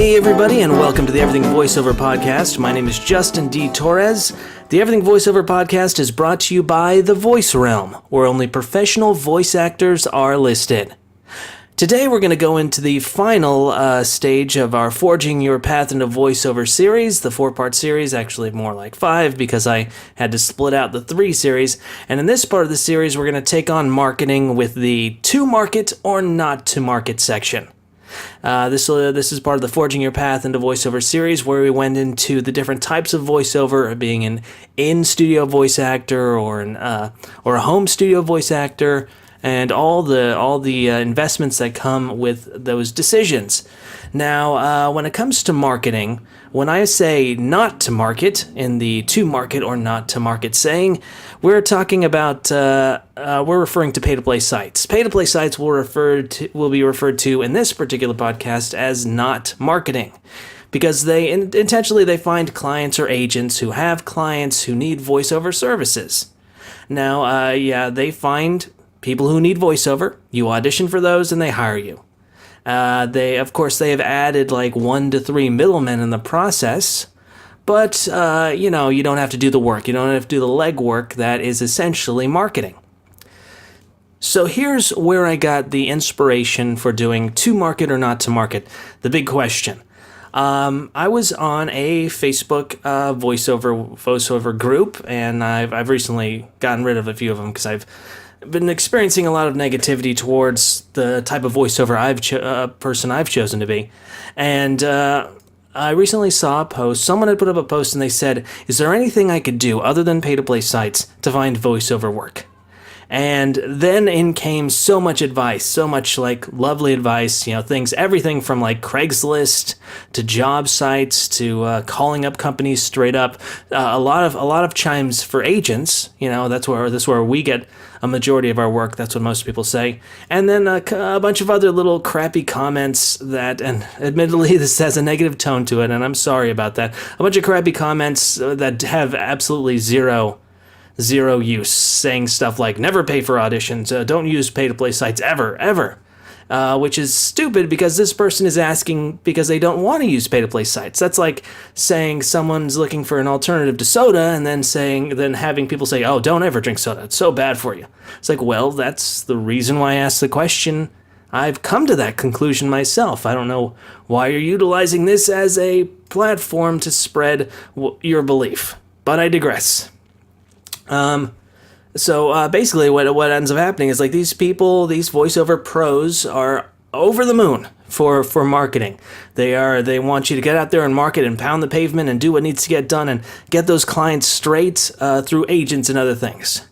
Hey everybody, and welcome to the Everything Voiceover Podcast. My name is Justin D. Torres. The Everything Voiceover Podcast is brought to you by The Voice Realm, where only professional voice actors are listed. Today we're going to go into the final stage of our Forging Your Path Into Voiceover series, the 4-part series, actually more like 5 because I had to split out the 3 series. And in this part of the series, we're going to take on marketing with the to market or not to market section. This is part of the Forging Your Path Into Voiceover series, where we went into the different types of voiceover, being an in-studio voice actor or a home studio voice actor, and all the investments that come with those decisions. Now, when it comes to marketing, when I say not to market in the to market or not to market saying, we're talking about we're referring to pay-to-play sites. Pay-to-play sites will be referred to in this particular podcast as not marketing, because they intentionally find clients or agents who have clients who need voiceover services. Now, they find people who need voiceover. You audition for those, and they hire you. They have added like 1 to 3 middlemen in the process, but you don't have to do the work. You don't have to do the legwork that is essentially marketing. So here's where I got the inspiration for doing to market or not to market. The big question. I was on a Facebook voiceover group, and I've recently gotten rid of a few of them because I've been experiencing a lot of negativity towards the type of voiceover person I've chosen to be. And I recently saw a post. Someone had put up a post and they said, is there anything I could do other than pay-to-play sites to find voiceover work? And then in came so much advice, so much like lovely advice, everything from like Craigslist to job sites to calling up companies straight up. A lot of chimes for agents. That's where we get a majority of our work. That's what most people say. And then a bunch of other little crappy comments that, and admittedly this has a negative tone to it, and I'm sorry about that. A bunch of crappy comments that have absolutely zero use, saying stuff like never pay for auditions, don't use pay-to-play sites ever, which is stupid because this person is asking because they don't want to use pay-to-play sites. That's like saying someone's looking for an alternative to soda and then having people say, oh, don't ever drink soda, it's so bad for you. It's like, well, that's the reason why I asked the question. I've come to that conclusion myself. I don't know why you're utilizing this as a platform to spread your belief, but I digress. So basically what ends up happening is like these voiceover pros are over the moon for marketing. They want you to get out there and market and pound the pavement and do what needs to get done and get those clients straight through agents and other things.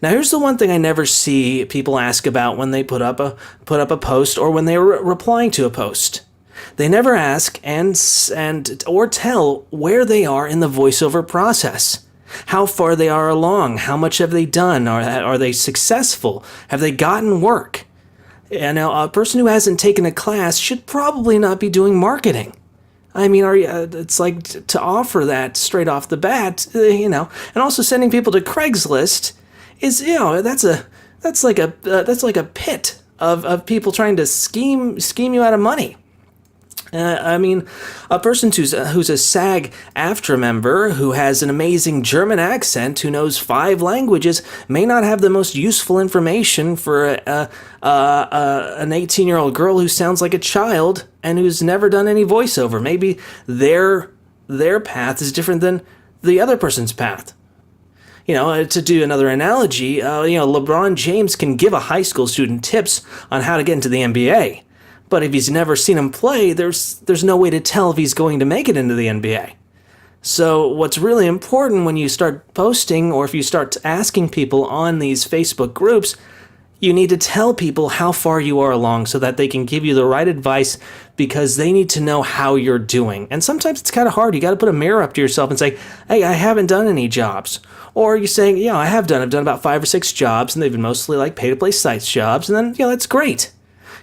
Now here's the one thing I never see people ask about when they put up a post or when they're replying to a post. They never ask or tell where they are in the voiceover process. How far they are along, how much have they done, are they successful, have they gotten work? And now a person who hasn't taken a class should probably not be doing marketing. I mean, it's like to offer that straight off the bat, and also sending people to Craigslist is, that's like a pit of people trying to scheme you out of money. A person who's a SAG-AFTRA member who has an amazing German accent, who knows 5 languages, may not have the most useful information for an 18-year-old girl who sounds like a child and who's never done any voiceover. Maybe their path is different than the other person's path. To do another analogy, LeBron James can give a high school student tips on how to get into the NBA. But if he's never seen him play, there's no way to tell if he's going to make it into the NBA. So what's really important when you start posting or if you start asking people on these Facebook groups, you need to tell people how far you are along so that they can give you the right advice because they need to know how you're doing. And sometimes it's kind of hard. You got to put a mirror up to yourself and say, hey, I haven't done any jobs. Or you're saying, I've done about 5 or 6 jobs and they've been mostly like pay-to-play sites jobs. And then, that's great.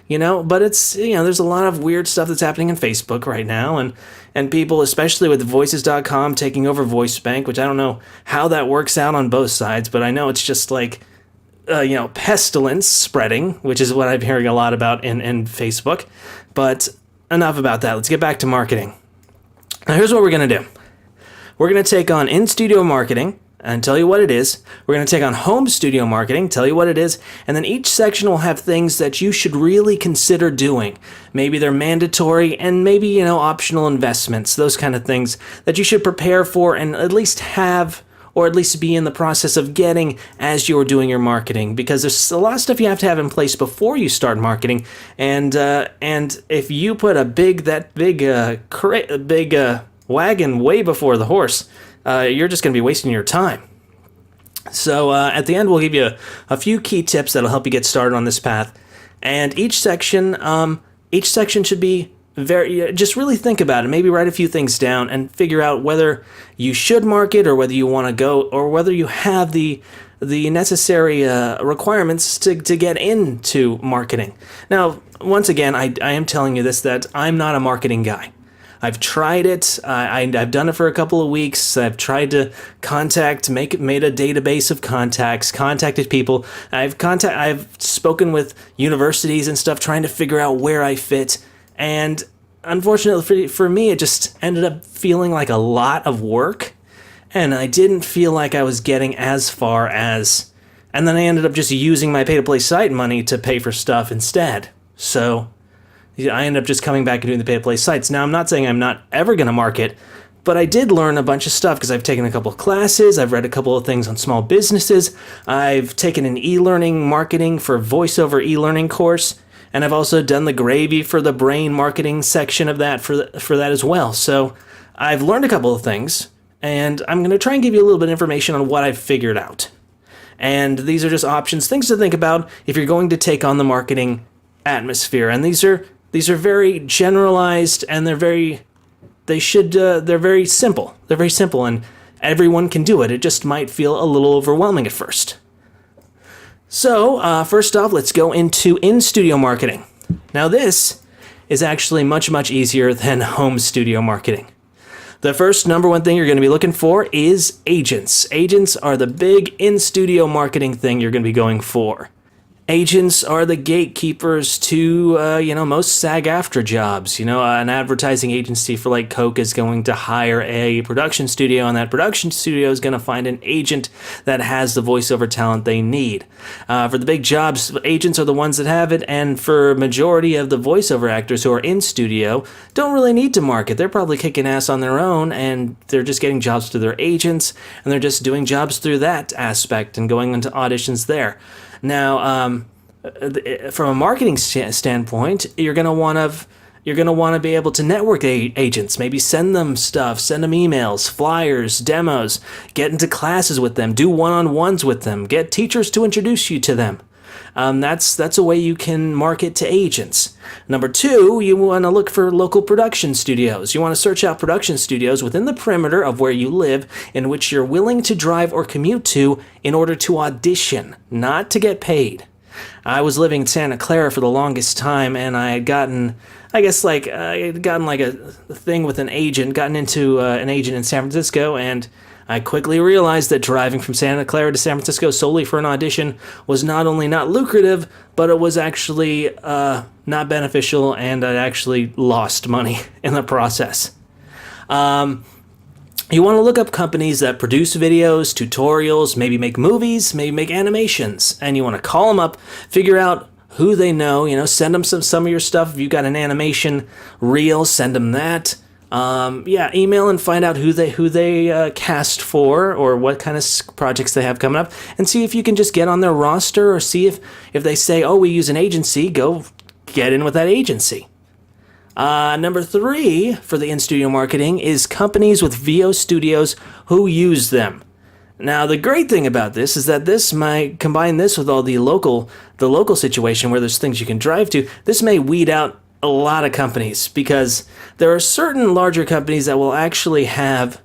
But it's, there's a lot of weird stuff that's happening in Facebook right now, and people, especially with Voices.com taking over VoiceBank, which I don't know how that works out on both sides, but I know it's just like, pestilence spreading, which is what I'm hearing a lot about in Facebook. But enough about that. Let's get back to marketing. Now, here's what we're going to do. We're going to take on in-studio marketing and tell you what it is. We're going to take on home studio marketing, tell you what it is, and then each section will have things that you should really consider doing. Maybe they're mandatory and maybe, optional investments, those kind of things that you should prepare for and at least have, or at least be in the process of getting as you're doing your marketing, because there's a lot of stuff you have to have in place before you start marketing, and if you put a big wagon way before the horse, you're just going to be wasting your time. So at the end, we'll give you a few key tips that'll help you get started on this path, and each section should be just really think about it. Maybe write a few things down and figure out whether you should market or whether you want to go, or whether you have the necessary requirements to get into marketing. Now, once again, I am telling you this, that I'm not a marketing guy. I've tried it. I've done it for a couple of weeks. I've tried to made a database of contacts, contacted people. I've spoken with universities and stuff, trying to figure out where I fit. And unfortunately for me, it just ended up feeling like a lot of work, and I didn't feel like I was getting as far as, and then I ended up just using my pay-to-play site money to pay for stuff instead. So I ended up just coming back and doing the pay-to-play sites. Now, I'm not saying I'm not ever going to market, but I did learn a bunch of stuff because I've taken a couple of classes, I've read a couple of things on small businesses, I've taken an e-learning marketing for voiceover e-learning course, and I've also done the gravy for the brain marketing section of that for that as well. So I've learned a couple of things, and I'm going to try and give you a little bit of information on what I've figured out. And these are just options, things to think about if you're going to take on the marketing atmosphere. And these are very generalized, and they're very simple. They're very simple, and everyone can do it. It just might feel a little overwhelming at first. So, first off, let's go into in-studio marketing. Now, this is actually much, much easier than home studio marketing. The first number one thing you're going to be looking for is agents. Agents are the big in-studio marketing thing you're going to be going for. Agents are the gatekeepers to, most SAG-AFTRA jobs. An advertising agency for like Coke is going to hire a production studio, and that production studio is going to find an agent that has the voiceover talent they need. For the big jobs, agents are the ones that have it, and for majority of the voiceover actors who are in studio, don't really need to market. They're probably kicking ass on their own, and they're just getting jobs through their agents, and they're just doing jobs through that aspect and going into auditions there. Now, from a marketing standpoint, you're going to want to be able to network agents, maybe send them stuff, send them emails, flyers, demos, get into classes with them, do one-on-ones with them, get teachers to introduce you to them. That's a way you can market to agents. Number two, you want to look for local production studios. You want to search out production studios within the perimeter of where you live in which you're willing to drive or commute to in order to audition, not to get paid. I was living in Santa Clara for the longest time, and I had gotten a thing with an agent, gotten into an agent in San Francisco, and I quickly realized that driving from Santa Clara to San Francisco solely for an audition was not only not lucrative, but it was actually not beneficial, and I actually lost money in the process. You want to look up companies that produce videos, tutorials, maybe make movies, maybe make animations, and you want to call them up, figure out who they know, send them some of your stuff. If you've got an animation reel, send them that. Email and find out who they cast for, or what kind of projects they have coming up, and see if you can just get on their roster, or see if they say, oh, we use an agency, go get in with that agency. Number three for the in-studio marketing is companies with VO studios who use them. Now, the great thing about this is that this might combine this with all the local situation where there's things you can drive to. This may weed out a lot of companies, because there are certain larger companies that will actually have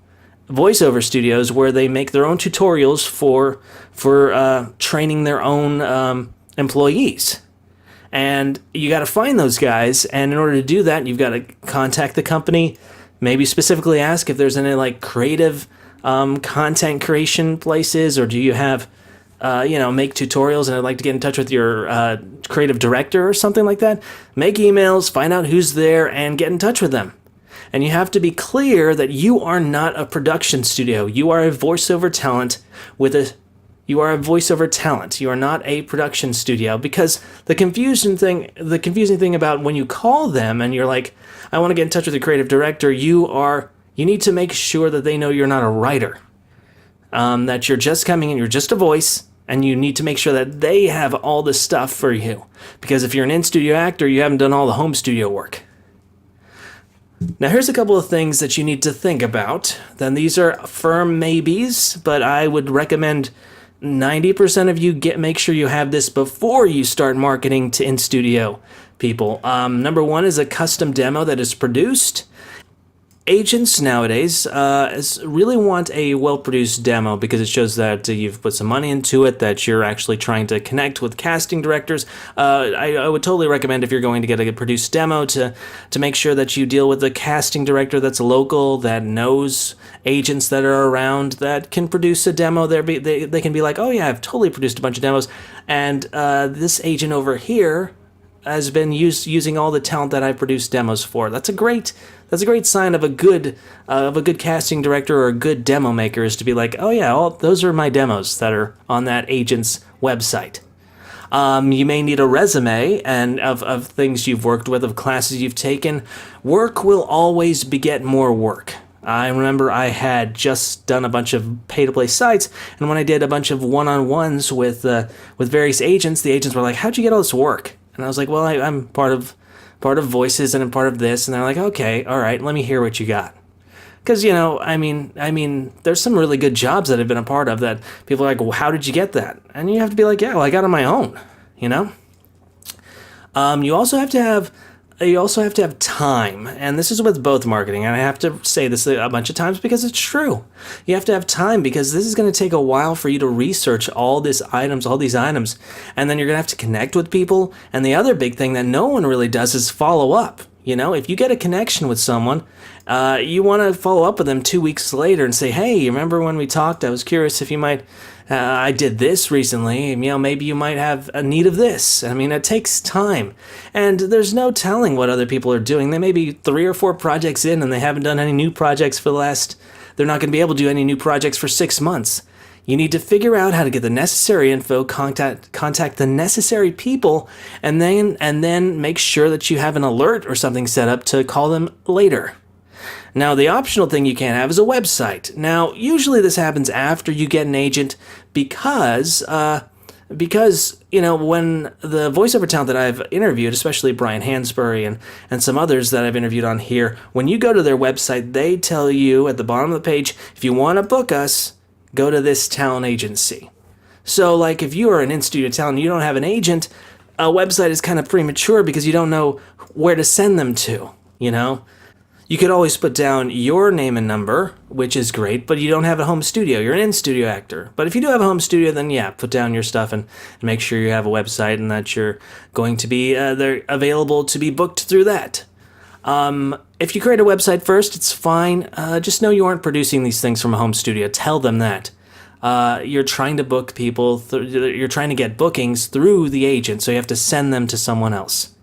voiceover studios where they make their own tutorials for training their own employees. And you got to find those guys, and in order to do that, you've got to contact the company, maybe specifically ask if there's any like creative content creation places, or do you have make tutorials and I'd like to get in touch with your creative director or something like that, make emails, find out who's there, and get in touch with them. And you have to be clear that you are not a production studio. You are a voiceover talent You are a voiceover talent. You are not a production studio, because the confusing thing about when you call them and you're like, I want to get in touch with the creative director, you need to make sure that they know you're not a writer. That you're just coming in, you're just a voice, and you need to make sure that they have all the stuff for you. Because if you're an in-studio actor, you haven't done all the home studio work. Now here's a couple of things that you need to think about. Then these are firm maybes, but I would recommend 90% of you make sure you have this before you start marketing to in-studio people. Number one is a custom demo that is produced. Agents nowadays really want a well-produced demo because it shows that you've put some money into it, that you're actually trying to connect with casting directors. I would totally recommend, if you're going to get a produced demo, to make sure that you deal with a casting director that's local, that knows agents that are around, that can produce a demo. They can be like, oh yeah, I've totally produced a bunch of demos, and this agent over here has been using all the talent that I produced demos for. That's a great sign of a good casting director or a good demo maker, is to be like, oh yeah, those are my demos that are on that agent's website. You may need a resume and of things you've worked with, of classes you've taken. Work will always beget more work. I remember I had just done a bunch of pay-to-play sites, and when I did a bunch of one-on-ones with various agents, the agents were like, how'd you get all this work? And I was like, well, I'm part of Voices, and I'm part of this. And they're like, okay, all right, let me hear what you got. Because, I mean, there's some really good jobs that I've been a part of that people are like, well, how did you get that? And you have to be like, yeah, well, I got it on my own, You also have to have time, and this is with both marketing, and I have to say this a bunch of times because it's true. You have to have time, because this is going to take a while for you to research all these items, and then you're going to have to connect with people. And the other big thing that no one really does is follow up. If you get a connection with someone, you want to follow up with them 2 weeks later and say, hey, you remember when we talked? I was curious if you might... I did this recently, maybe you might have a need of this. I mean, it takes time, and there's no telling what other people are doing. They may be 3 or 4 projects in, and they haven't done any new projects they're not going to be able to do any new projects for 6 months. You need to figure out how to get the necessary info, contact the necessary people, and then make sure that you have an alert or something set up to call them later. Now, the optional thing you can't have is a website. Now, usually this happens after you get an agent because when the voiceover talent that I've interviewed, especially Brian Hansbury and some others that I've interviewed on here, when you go to their website, they tell you at the bottom of the page, if you want to book us, go to this talent agency. So, like, if you are an in-studio talent and you don't have an agent, a website is kind of premature because you don't know where to send them to, You could always put down your name and number, which is great, but you don't have a home studio. You're an in-studio actor. But if you do have a home studio, then yeah, put down your stuff and make sure you have a website and that you're going to be they're available to be booked through that. If you create a website first, it's fine. Just know you aren't producing these things from a home studio. Tell them that. You're trying to book people. You're trying to get bookings through the agent, so you have to send them to someone else.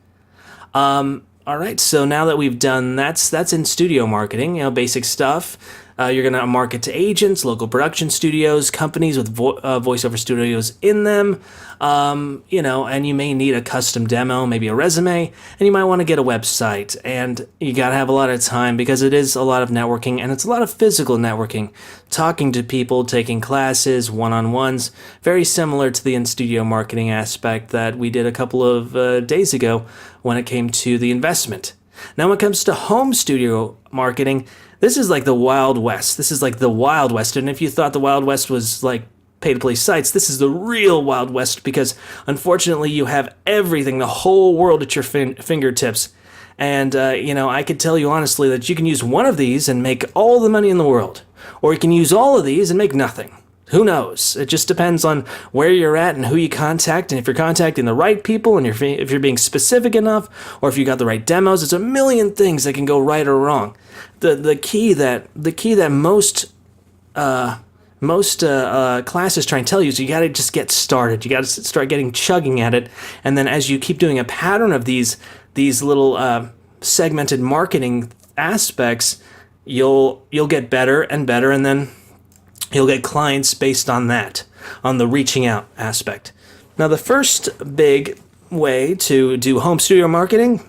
All right, so now that we've done that's in studio marketing, basic stuff. You're going to market to agents, local production studios, companies with voiceover studios in them, and you may need a custom demo, maybe a resume, and you might want to get a website. And you got to have a lot of time because it is a lot of networking, and it's a lot of physical networking, talking to people, taking classes, one-on-ones, very similar to the in-studio marketing aspect that we did a couple of days ago when it came to the investment. Now, when it comes to home studio marketing, this is like the Wild West. And if you thought the Wild West was like pay-to-play sites, this is the real Wild West, because unfortunately you have everything, the whole world at your fingertips. And, I could tell you honestly that you can use one of these and make all the money in the world. Or you can use all of these and make nothing. Who knows? It just depends on where you're at and who you contact, and if you're contacting the right people, and if you're being specific enough, or if you got the right demos. It's a million things that can go right or wrong. The key that most most classes try and tell you is you got to just get started. You got to start chugging at it, and then as you keep doing a pattern of these little segmented marketing aspects, you'll get better and better, and then you'll get clients based on that, on the reaching out aspect. Now, the first big way to do home studio marketing,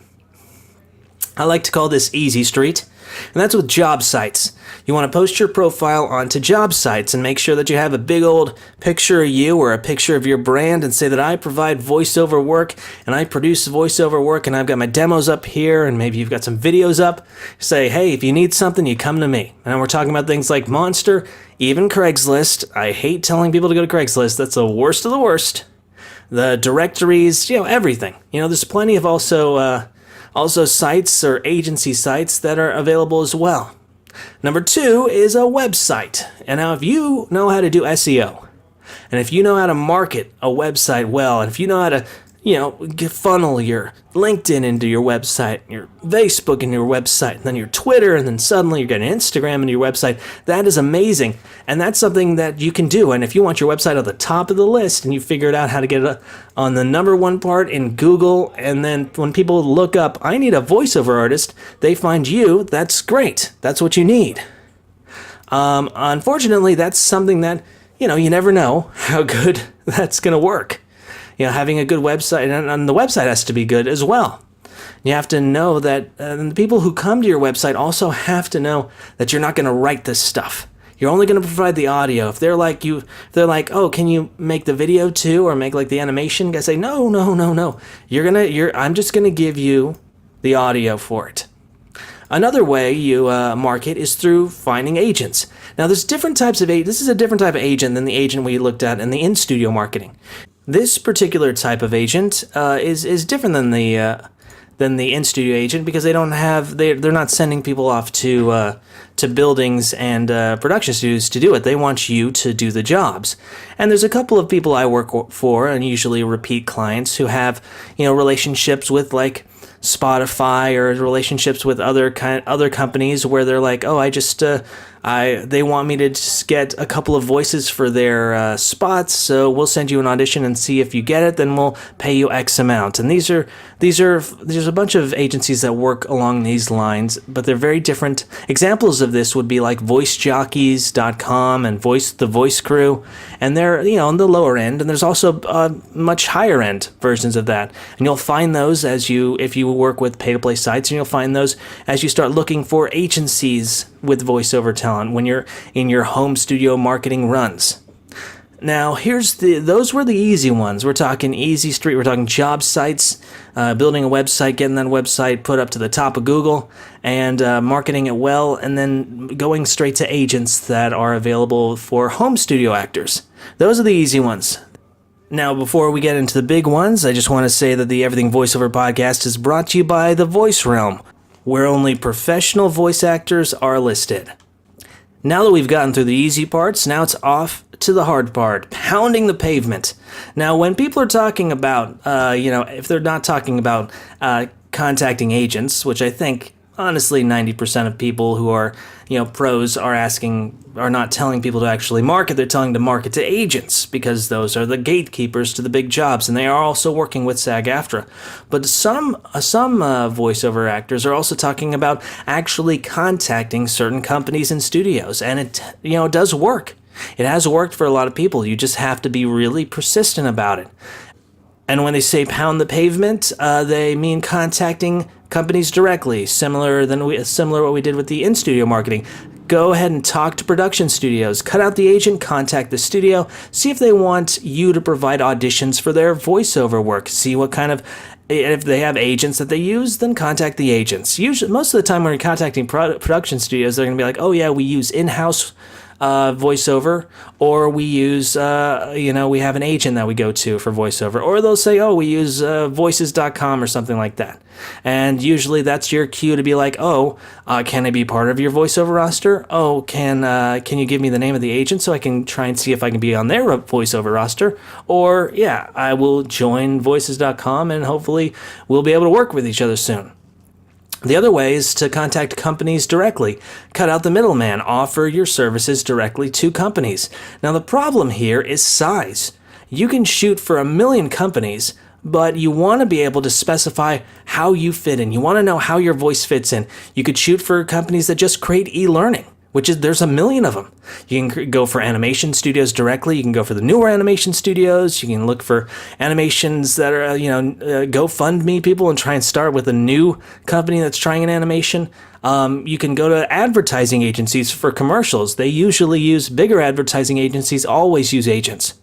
I like to call this Easy Street, and that's with job sites. You want to post your profile onto job sites and make sure that you have a big old picture of you or a picture of your brand and say that I provide voiceover work and I produce voiceover work and I've got my demos up here and maybe you've got some videos up. Say, hey, if you need something, you come to me. And we're talking about things like Monster, even Craigslist. I hate telling people to go to Craigslist. That's the worst of the worst. The directories, everything. There's plenty of also sites or agency sites that are available as well. Number 2 is a website. And now if you know how to do SEO, and if you know how to market a website well, and if you know how to, funnel your LinkedIn into your website, your Facebook into your website, and then your Twitter, and then suddenly you're getting Instagram into your website, that is amazing. And that's something that you can do. And if you want your website at the top of the list and you figured out how to get it on the number 1 part in Google, and then when people look up, I need a voiceover artist, they find you, that's great. That's what you need. Unfortunately, that's something that, you never know how good that's going to work. Having a good website, and the website has to be good as well. You have to know that the people who come to your website also have to know that you're not going to write this stuff. You're only going to provide the audio. If they're like, oh, can you make the video too, or make like the animation? You gotta say, no. I'm just gonna give you the audio for it. Another way you market is through finding agents. Now, there's different types of This is a different type of agent than the agent we looked at in the in-studio marketing. This particular type of agent is different than the in-studio agent because they're not sending people off to buildings and production studios to do it. They want you to do the jobs. And there's a couple of people I work for, and usually repeat clients, who have relationships with like Spotify or relationships with other companies where they're like, oh, they want me to just get a couple of voices for their spots, so we'll send you an audition and see if you get it, then we'll pay you X amount. And there's a bunch of agencies that work along these lines, but they're very different. Examples of this would be like voicejockeys.com and The Voice Crew, and they're on the lower end, and there's also much higher end versions of that. And you'll find those if you work with pay-to-play sites, and you'll find those as you start looking for agencies with voiceover talent when you're in your home studio marketing runs. Now, those were the easy ones. We're talking Easy Street, we're talking job sites, building a website, getting that website put up to the top of Google, and marketing it well, and then going straight to agents that are available for home studio actors. Those are the easy ones. Now, before we get into the big ones, I just want to say that the Everything Voiceover podcast is brought to you by The Voice Realm, where only professional voice actors are listed. Now that we've gotten through the easy parts, now it's off to the hard part, pounding the pavement. Now, when people are talking about, if they're not talking about contacting agents, which I think, honestly, 90% of people who are, pros are not telling people to actually market, they're telling to market to agents, because those are the gatekeepers to the big jobs, and they are also working with SAG-AFTRA. But some voiceover actors are also talking about actually contacting certain companies and studios, and it does work. It has worked for a lot of people. You just have to be really persistent about it. And when they say pound the pavement, they mean contacting companies directly, similar what we did with the in-studio marketing. Go ahead and talk to production studios. Cut out the agent, contact the studio, see if they want you to provide auditions for their voiceover work. See what kind of, if they have agents that they use, then contact the agents. Usually, most of the time when you're contacting production studios, they're going to be like, oh yeah, we use in-house voiceover, or we use, we have an agent that we go to for voiceover, or they'll say, oh, we use voices.com or something like that. And usually that's your cue to be like, oh, can I be part of your voiceover roster? Oh, can you give me the name of the agent so I can try and see if I can be on their voiceover roster? Or, yeah, I will join voices.com and hopefully we'll be able to work with each other soon. The other way is to contact companies directly. Cut out the middleman. Offer your services directly to companies. Now, the problem here is size. You can shoot for 1 million companies, but you want to be able to specify how you fit in. You want to know how your voice fits in. You could shoot for companies that just create e-learning, there's 1 million of them. You can go for animation studios directly. You can go for the newer animation studios. You can look for animations that are, GoFundMe people and try and start with a new company that's trying an animation. You can go to advertising agencies for commercials. They usually use bigger advertising agencies, always use agents.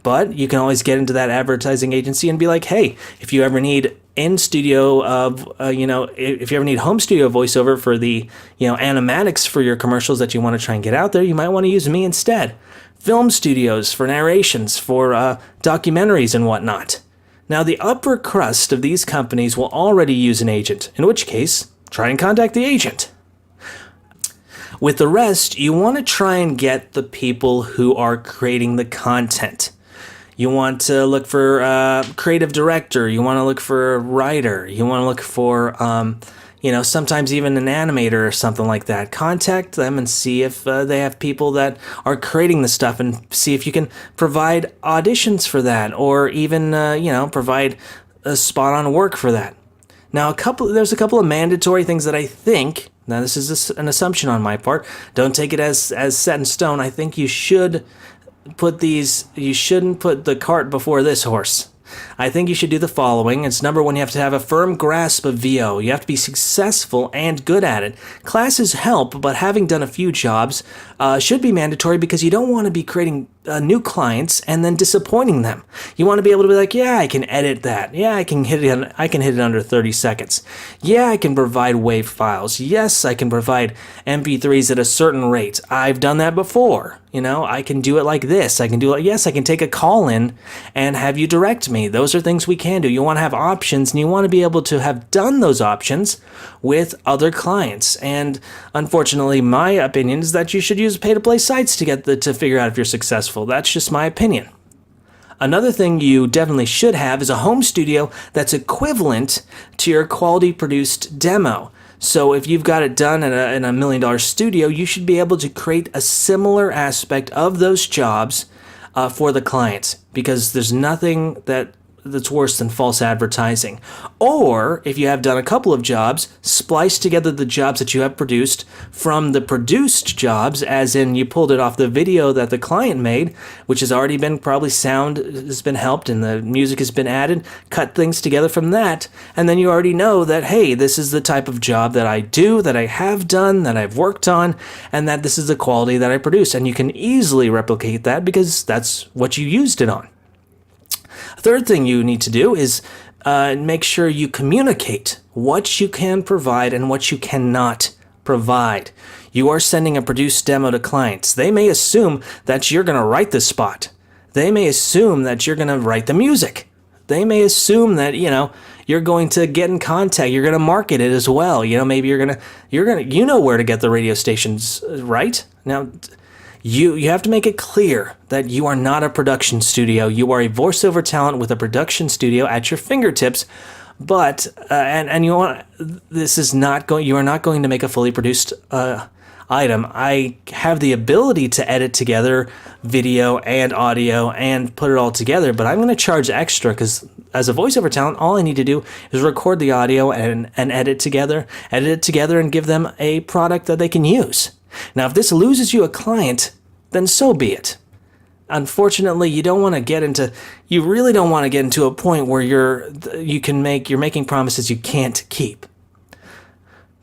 But you can always get into that advertising agency and be like, hey, if you ever need in-studio if you ever need home studio voiceover for the, animatics for your commercials that you want to try and get out there, you might want to use me instead. Film studios for narrations, for documentaries and whatnot. Now, the upper crust of these companies will already use an agent, in which case, try and contact the agent. With the rest, you want to try and get the people who are creating the content. You want to look for a creative director. You want to look for a writer. You want to look for, sometimes even an animator or something like that. Contact them and see if they have people that are creating the stuff, and see if you can provide auditions for that, or even, provide a spot-on work for that. Now, there's a couple of mandatory things that I think, now this is an assumption on my part, don't take it as set in stone. I think you shouldn't put the cart before this horse. I think you should do the following. It's number one, you have to have a firm grasp of VO. You have to be successful and good at it. Classes help, but having done a few jobs should be mandatory, because you don't want to be creating new clients and then disappointing them. You want to be able to be like, yeah, I can edit that. Yeah, I can hit it under 30 seconds. Yeah, I can provide WAV files. Yes, I can provide MP3s at a certain rate. I've done that before. I can do it like this. I can take a call in and have you direct me. Those are things we can do. You want to have options, and you want to be able to have done those options with other clients. And unfortunately, my opinion is that you should use pay-to-play sites to figure out if you're successful. That's just my opinion. Another thing you definitely should have is a home studio that's equivalent to your quality produced demo. So if you've got it done in a $1 million studio, you should be able to create a similar aspect of those jobs for the clients, because there's nothing that's worse than false advertising. Or if you have done a couple of jobs, splice together the jobs that you have produced from the produced jobs, as in you pulled it off the video that the client made, which has already been, probably sound has been helped and the music has been added, cut things together from that, and then you already know that, hey, this is the type of job that I do, that I have done, that I've worked on, and that this is the quality that I produce. And you can easily replicate that because that's what you used it on. Third thing you need to do is make sure you communicate what you can provide and what you cannot provide. You are sending a produced demo to clients. They may assume that you're going to write the spot. They may assume that you're going to write the music. They may assume that, you're going to get in contact. You're going to market it as well. Maybe you're going to, where to get the radio stations, right? Now, You have to make it clear that you are not a production studio. You are a voiceover talent with a production studio at your fingertips. But you are not going to make a fully produced item. I have the ability to edit together video and audio and put it all together, but I'm going to charge extra, because as a voiceover talent, all I need to do is record the audio and edit it together and give them a product that they can use. Now, if this loses you a client, then so be it. Unfortunately, you really don't want to get into a point where you're making promises you can't keep.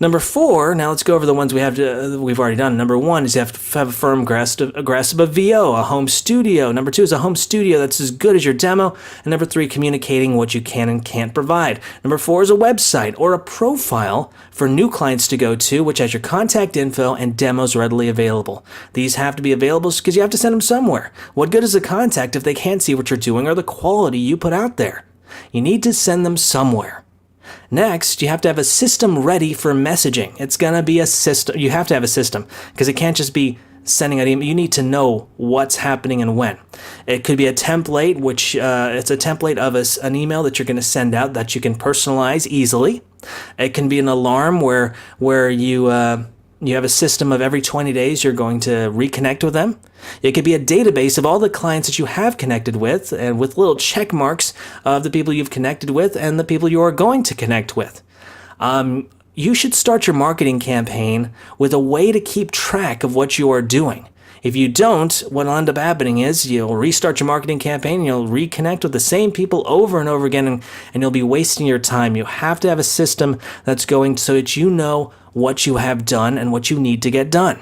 Number 4, now let's go over the ones we've already done. Number 1 is you have to have a firm grasp of VO, a home studio. Number 2 is a home studio that's as good as your demo. And number 3, communicating what you can and can't provide. Number 4 is a website or a profile for new clients to go to, which has your contact info and demos readily available. These have to be available because you have to send them somewhere. What good is a contact if they can't see what you're doing or the quality you put out there? You need to send them somewhere. Next, you have to have a system ready for messaging. It's going to be a system. You have to have a system, because it can't just be sending out email, you need to know what's happening and when. It could be a template, which it's a template of an email that you're going to send out that you can personalize easily. It can be an alarm where you have a system of every 20 days you're going to reconnect with them. It could be a database of all the clients that you have connected with, and with little check marks of the people you've connected with and the people you are going to connect with. You should start your marketing campaign with a way to keep track of what you are doing. If you don't, what will end up happening is you'll restart your marketing campaign and you'll reconnect with the same people over and over again, and you'll be wasting your time. You have to have a system that's going so that you know what you have done and what you need to get done.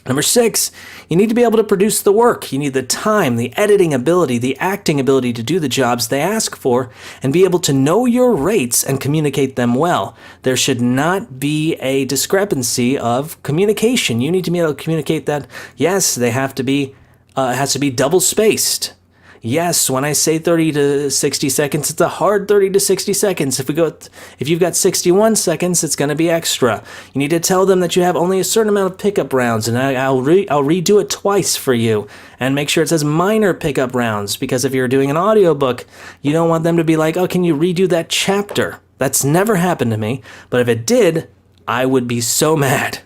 Number 6, you need to be able to produce the work. You need the time, the editing ability, the acting ability to do the jobs they ask for, and be able to know your rates and communicate them well. There should not be a discrepancy of communication. You need to be able to communicate that, yes, they have to be, it has to be double spaced. Yes, when I say 30 to 60 seconds, it's a hard 30 to 60 seconds. If you've got 61 seconds, it's going to be extra. You need to tell them that you have only a certain amount of pickup rounds, and I'll redo it twice for you, and make sure it says minor pickup rounds, because if you're doing an audiobook, you don't want them to be like, oh, can you redo that chapter? That's never happened to me, but if it did, I would be so mad.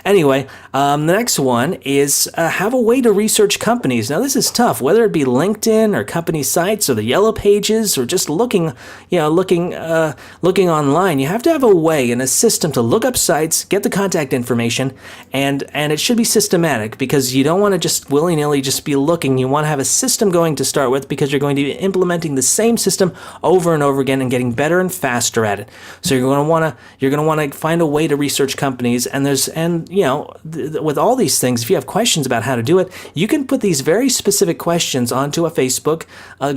Anyway, the next one is have a way to research companies. Now, this is tough, whether it be LinkedIn or company sites or the Yellow Pages or just looking online. You have to have a way and a system to look up sites, get the contact information, and it should be systematic, because you don't want to just willy-nilly just be looking. You want to have a system going to start with, because you're going to be implementing the same system over and over again and getting better and faster at it. So you're going to want to find a way to research companies, with all these things, if you have questions about how to do it, you can put these very specific questions onto a Facebook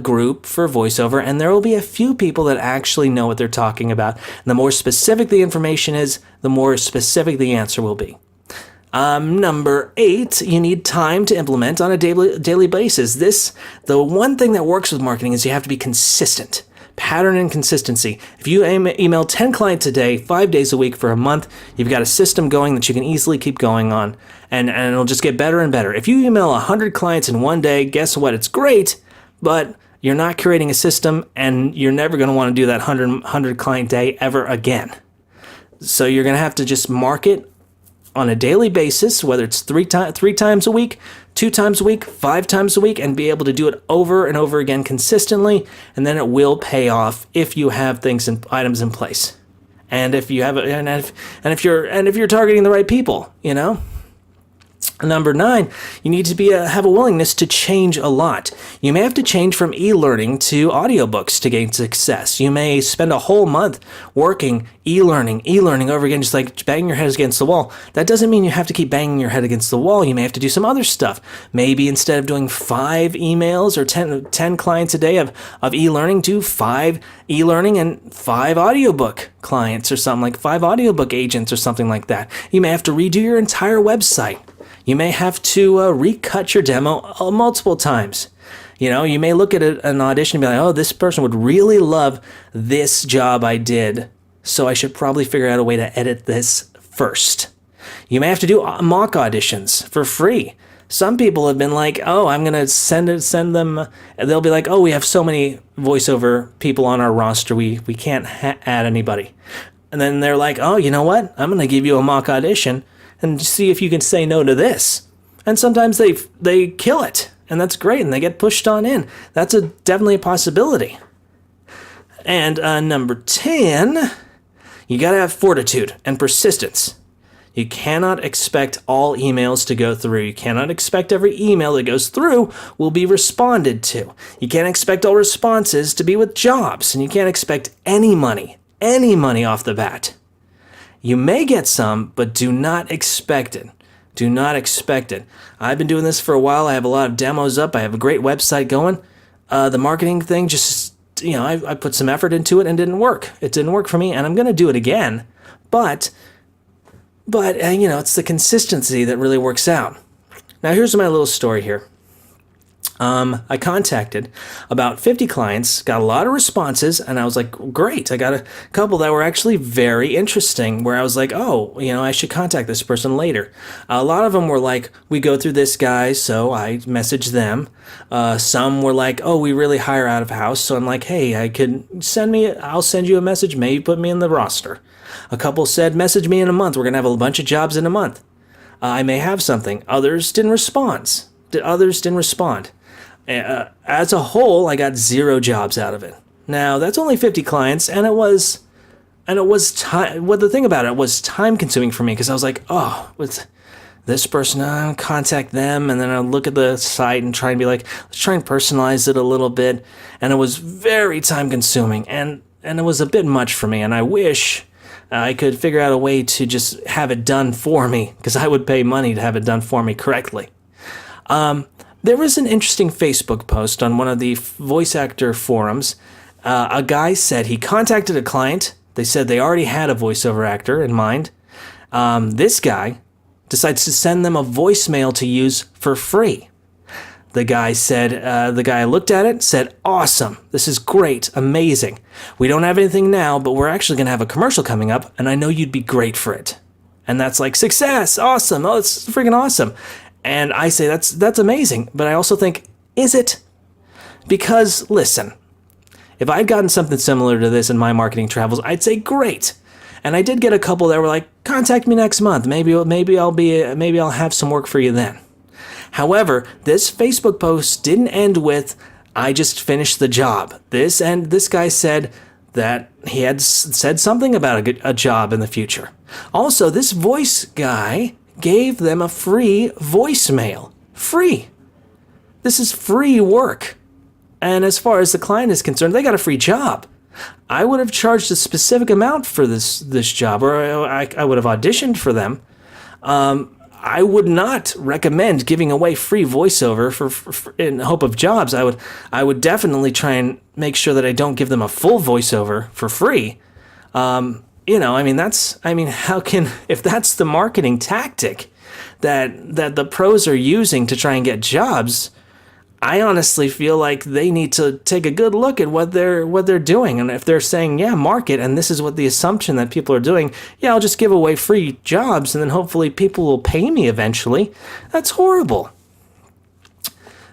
group for voiceover, and there will be a few people that actually know what they're talking about. And the more specific the information is, the more specific the answer will be. Number 8, you need time to implement on a daily basis. The one thing that works with marketing is you have to be consistent. Pattern and consistency. If you email 10 clients a day, 5 days a week for a month, you've got a system going that you can easily keep going on, and it'll just get better and better. If you email 100 clients in one day, guess what? It's great, but you're not creating a system, and you're never going to want to do that 100 client day ever again. So you're going to have to just market on a daily basis, whether it's three times a week, 2 times a week, 5 times a week, and be able to do it over and over again consistently, and then it will pay off if you have items in place, and if you have if you're targeting the right people, Number 9, you need to have a willingness to change a lot. You may have to change from e-learning to audiobooks to gain success. You may spend a whole month working e-learning over again, just like banging your head against the wall. That doesn't mean you have to keep banging your head against the wall. You may have to do some other stuff. Maybe instead of doing 5 emails or 10 clients a day of e-learning, do 5 e-learning and 5 audiobook clients, or something like 5 audiobook agents or something like that. You may have to redo your entire website. You may have to recut your demo multiple times. You may look at an audition and be like, oh, this person would really love this job I did, so I should probably figure out a way to edit this first. You may have to do mock auditions for free. Some people have been like, oh, I'm going to send them. They'll be like, oh, we have so many voiceover people on our roster, we can't add anybody. And then they're like, oh, you know what? I'm going to give you a mock audition and see if you can say no to this. And sometimes they kill it, and that's great, and they get pushed on in. That's definitely a possibility. And number 10, you got to have fortitude and persistence. You cannot expect all emails to go through. You cannot expect every email that goes through will be responded to. You can't expect all responses to be with jobs, and you can't expect any money off the bat. You may get some, but do not expect it. Do not expect it. I've been doing this for a while. I have a lot of demos up. I have a great website going. The marketing thing just, I put some effort into it and it didn't work. It didn't work for me, and I'm going to do it again. But it's the consistency that really works out. Now, here's my little story here. I contacted about 50 clients, got a lot of responses, and I was like, great. I got a couple that were actually very interesting where I was like, oh, I should contact this person later. A lot of them were like, we go through this guy, so I messaged them. Some were like, oh, we really hire out of house. So I'm like, hey, I'll send you a message, maybe put me in the roster. A couple said, message me in a month. We're going to have a bunch of jobs in a month. I may have something. Others didn't respond. As a whole, I got 0 jobs out of it. Now, that's only 50 clients, and it was time. Well, the thing about it was time consuming for me because I was like, oh, with this person, I'll contact them, and then I'll look at the site and try and be like, let's try and personalize it a little bit. And it was very time consuming, and it was a bit much for me, and I wish I could figure out a way to just have it done for me because I would pay money to have it done for me correctly. There was an interesting Facebook post on one of the voice actor forums. A guy said he contacted a client. They said they already had a voiceover actor in mind. This guy decides to send them a voicemail to use for free. The guy looked at it, said, awesome, this is great, amazing. We don't have anything now, but we're actually going to have a commercial coming up, and I know you'd be great for it. And that's like, success, awesome, oh, it's freaking awesome. And I say, that's amazing. But I also think, is it? Because, listen, if I'd gotten something similar to this in my marketing travels, I'd say, great. And I did get a couple that were like, contact me next month. Maybe I'll have some work for you then. However, this Facebook post didn't end with, I just finished the job. This guy said that he had said something about a job in the future. Also, this voice guy gave them a free voicemail. Free. This is free work. And as far as the client is concerned, they got a free job. I would have charged a specific amount for this job, or I would have auditioned for them. I would not recommend giving away free voiceover for in hope of jobs. I would definitely try and make sure that I don't give them a full voiceover for free. If that's the marketing tactic that the pros are using to try and get jobs, I honestly feel like they need to take a good look at what they're doing. And if they're saying, yeah, market, and this is what the assumption that people are doing, yeah, I'll just give away free jobs and then hopefully people will pay me eventually. That's horrible.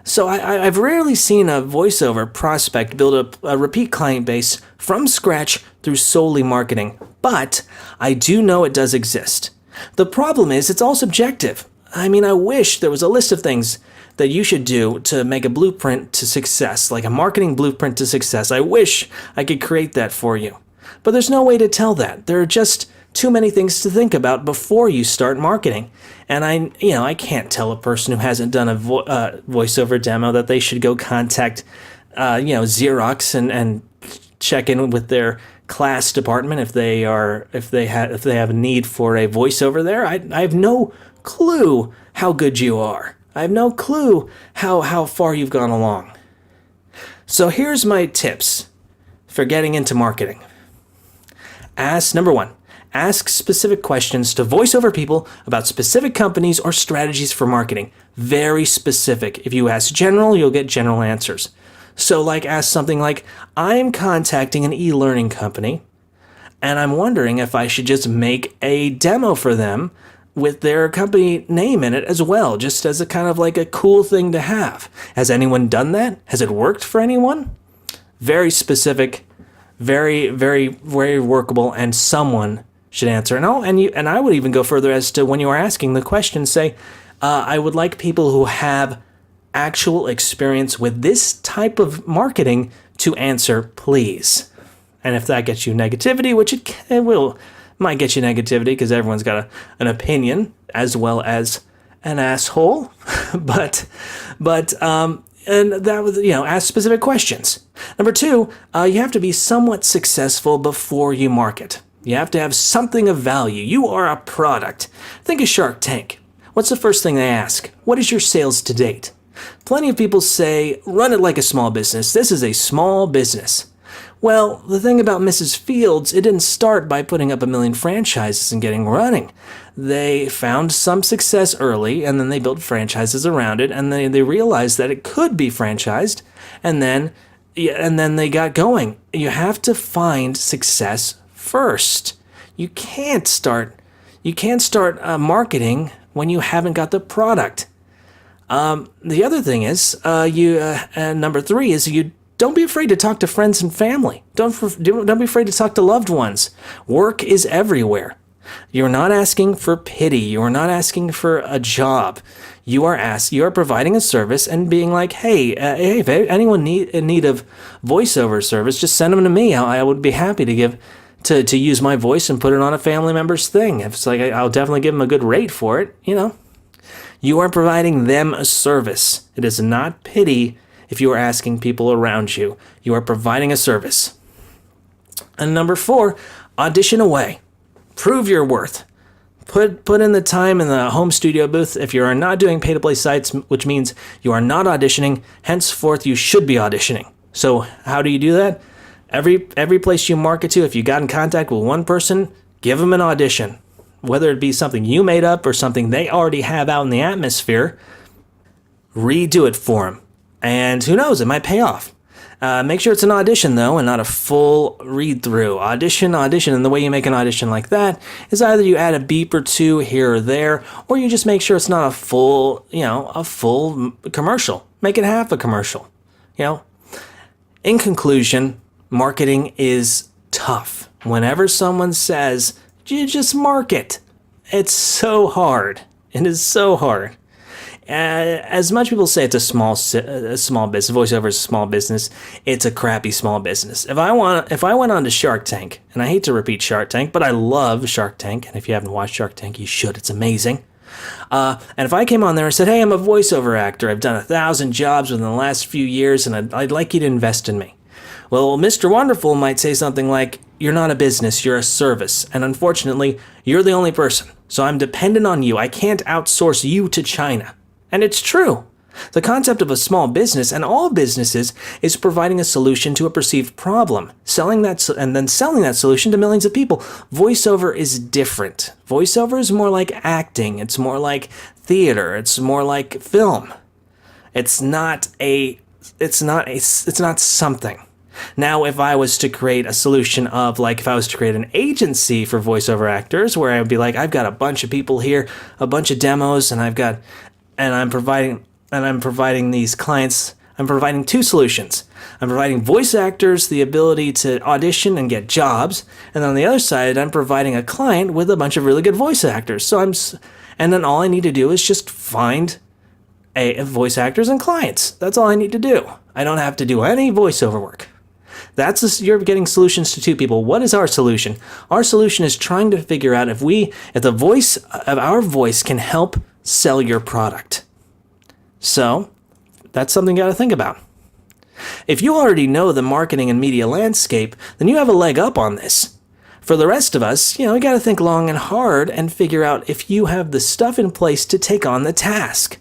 So I've rarely seen a voiceover prospect build up a repeat client base from scratch through solely marketing, but I do know it does exist. The problem is it's all subjective. I wish there was a list of things that you should do to make a blueprint to success, like a marketing blueprint to success. I wish I could create that for you. But there's no way to tell that. There are just too many things to think about before you start marketing. And I can't tell a person who hasn't done a voiceover demo that they should go contact, Xerox and check in with their class department if they have a need for a voiceover there. I have no clue how good you are. I have no clue how far you've gone along. So here's my tips for getting into marketing. Number 1, ask specific questions to voiceover people about specific companies or strategies for marketing. Very specific. If you ask general, you'll get general answers. So ask something like, I'm contacting an e-learning company, and I'm wondering if I should just make a demo for them with their company name in it as well, just as a kind of like a cool thing to have. Has anyone done that? Has it worked for anyone? Very specific, very, very, very workable, and someone should answer. And I would even go further as to when you are asking the question, say, I would like people who have actual experience with this type of marketing to answer, please. And if that gets you negativity, which it might get you negativity because everyone's got an opinion as well as an asshole, but and that was, ask specific questions. Number 2, you have to be somewhat successful before you market. You have to have something of value. You are a product. Think of Shark Tank. What's the first thing they ask? What is your sales to date? Plenty of people say, run it like a small business. This is a small business. Well, the thing about Mrs. Fields, it didn't start by putting up a million franchises and getting running. They found some success early, and then they built franchises around it, and they realized that it could be franchised, and then they got going. You have to find success first. You can't start marketing when you haven't got the product. The other thing is, number 3 is you don't be afraid to talk to friends and family. Don't be afraid to talk to loved ones. Work is everywhere. You're not asking for pity. You are not asking for a job. You are providing a service and being like, hey, if anyone in need of voiceover service, just send them to me. I would be happy to use my voice and put it on a family member's thing. If it's like, I'll definitely give them a good rate for it. You are providing them a service. It is not pity if you are asking people around you. You are providing a service. And number 4, audition away. Prove your worth. Put in the time in the home studio booth. If you are not doing pay-to-play sites, which means you are not auditioning, henceforth you should be auditioning. So how do you do that? Every place you market to, if you got in contact with one person, give them an audition. Whether it be something you made up or something they already have out in the atmosphere, redo it for them. And who knows, it might pay off. Make sure it's an audition, though, and not a full read-through. Audition, and the way you make an audition like that is either you add a beep or two here or there, or you just make sure it's not a full commercial. Make it half a commercial. In conclusion, marketing is tough. Whenever someone says, you just market, it's so hard. It is so hard. As much people say it's a small business, voiceover is a small business, it's a crappy small business. If I went on to Shark Tank, and I hate to repeat Shark Tank, but I love Shark Tank, and if you haven't watched Shark Tank, you should. It's amazing. And if I came on there and said, hey, I'm a voiceover actor, I've done 1,000 jobs within the last few years, and I'd like you to invest in me. Well, Mr. Wonderful might say something like, you're not a business, you're a service, and unfortunately, you're the only person, so I'm dependent on you. I can't outsource you to China. And it's true. The concept of a small business, and all businesses, is providing a solution to a perceived problem, selling that solution to millions of people. Voiceover is different. Voiceover is more like acting. It's more like theater. It's more like film. It's not something. Now, if I was to create a solution of, if I was to create an agency for voiceover actors, where I would be like, I've got a bunch of people here, a bunch of demos, and I'm providing these clients, I'm providing 2 solutions. I'm providing voice actors the ability to audition and get jobs, and on the other side, I'm providing a client with a bunch of really good voice actors. And then all I need to do is just find voice actors and clients. That's all I need to do. I don't have to do any voiceover work. You're getting solutions to 2 people. What is our solution? Our solution is trying to figure out if the voice of our voice can help sell your product. So, that's something you got to think about. If you already know the marketing and media landscape, then you have a leg up on this. For the rest of us, we got to think long and hard and figure out if you have the stuff in place to take on the task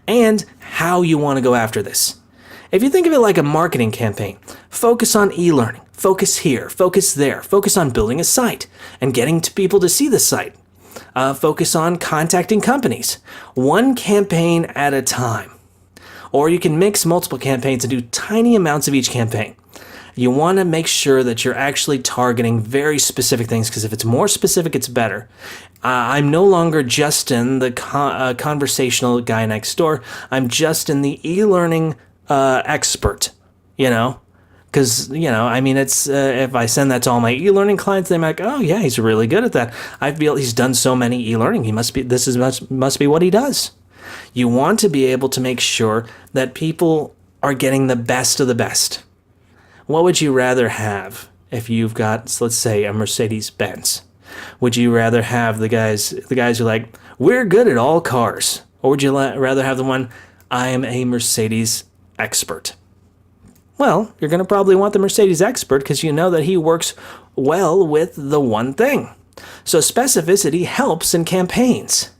and how you want to go after this. If you think of it like a marketing campaign, focus on e-learning, focus here, focus there, focus on building a site and getting people to see the site. Focus on contacting companies, one campaign at a time. Or you can mix multiple campaigns and do tiny amounts of each campaign. You want to make sure that you're actually targeting very specific things, because if it's more specific, it's better. I'm no longer Justin, the conversational guy next door. I'm Justin, the e-learning expert, Because, it's if I send that to all my e-learning clients, they're like, oh, yeah, he's really good at that. I feel he's done so many e-learning. Must be what he does. You want to be able to make sure that people are getting the best of the best. What would you rather have if you've got, let's say, a Mercedes-Benz? Would you rather have the guys who are like, we're good at all cars? Or would you rather have the one, I am a Mercedes expert? Well, you're going to probably want the Mercedes expert because you know that he works well with the one thing. So specificity helps in campaigns.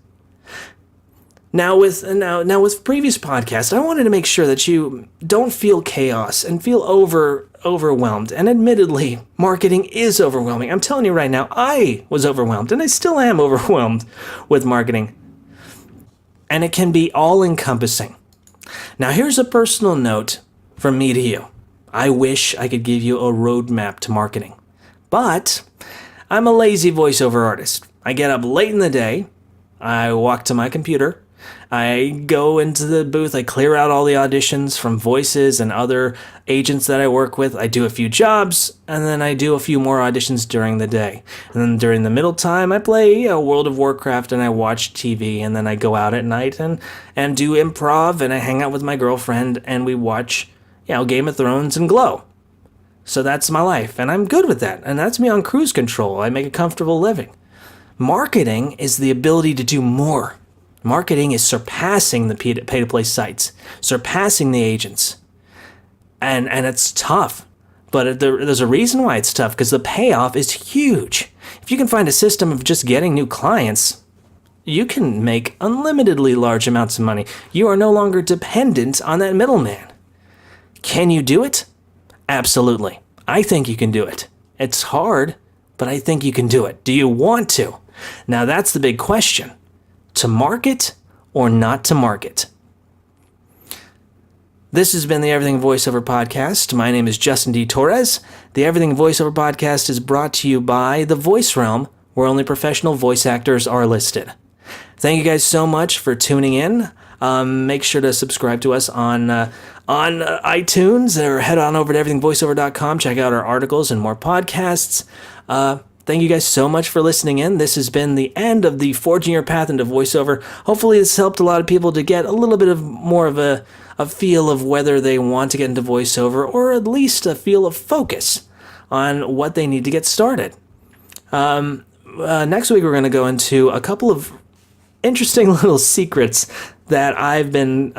Now with previous podcasts, I wanted to make sure that you don't feel chaos and feel overwhelmed. And admittedly, marketing is overwhelming. I'm telling you right now, I was overwhelmed, and I still am overwhelmed with marketing. And it can be all-encompassing. Now, here's a personal note from me to you. I wish I could give you a roadmap to marketing. But I'm a lazy voiceover artist. I get up late in the day, I walk to my computer, I go into the booth, I clear out all the auditions from voices and other agents that I work with, I do a few jobs, and then I do a few more auditions during the day. And then during the middle time, I play World of Warcraft and I watch TV, and then I go out at night and do improv, and I hang out with my girlfriend and we watch Game of Thrones and Glow. So that's my life, and I'm good with that, and that's me on cruise control. I make a comfortable living. Marketing is the ability to do more. Marketing is surpassing the pay-to-play sites, surpassing the agents. And it's tough, but there's a reason why it's tough, because the payoff is huge. If you can find a system of just getting new clients, you can make unlimitedly large amounts of money. You are no longer dependent on that middleman. Can you do it? Absolutely. I think you can do it. It's hard, but I think you can do it. Do you want to? Now that's the big question. To market or not to market? This has been the Everything Voiceover Podcast. My name is Justin D. Torres. The Everything Voiceover Podcast is brought to you by The Voice Realm, where only professional voice actors are listed. Thank you guys so much for tuning in. Make sure to subscribe to us on iTunes, or head on over to everythingvoiceover.com. Check out our articles and more podcasts. Thank you guys so much for listening in. This has been the end of the Forging Your Path into Voiceover. Hopefully this helped a lot of people to get a little bit of more of a feel of whether they want to get into voiceover, or at least a feel of focus on what they need to get started. Next week we're going to go into a couple of interesting little secrets that I've been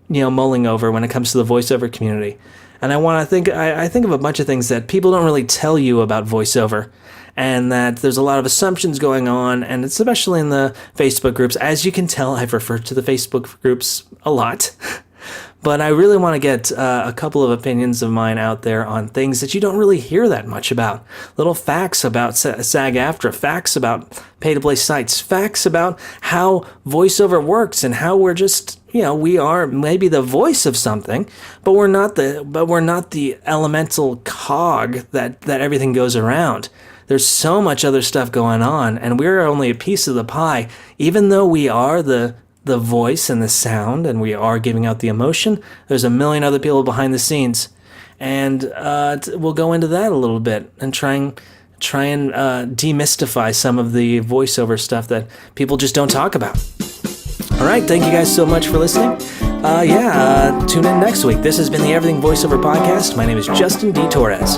mulling over when it comes to the voiceover community. And I think of a bunch of things that people don't really tell you about voiceover, and that there's a lot of assumptions going on, and it's especially in the Facebook groups. As you can tell, I've referred to the Facebook groups a lot. But I really want to get a couple of opinions of mine out there on things that you don't really hear that much about. Little facts about SAG-AFTRA, facts about pay-to-play sites, facts about how voiceover works, and how we're just, we are maybe the voice of something, but we're not the elemental cog that everything goes around. There's so much other stuff going on, and we're only a piece of the pie. Even though we are the voice and the sound, and we are giving out the emotion, there's a million other people behind the scenes. And we'll go into that a little bit and try and demystify some of the voiceover stuff that people just don't talk about. All right, thank you guys so much for listening. Tune in next week. This has been the Everything Voiceover Podcast. My name is Justin D. Torres.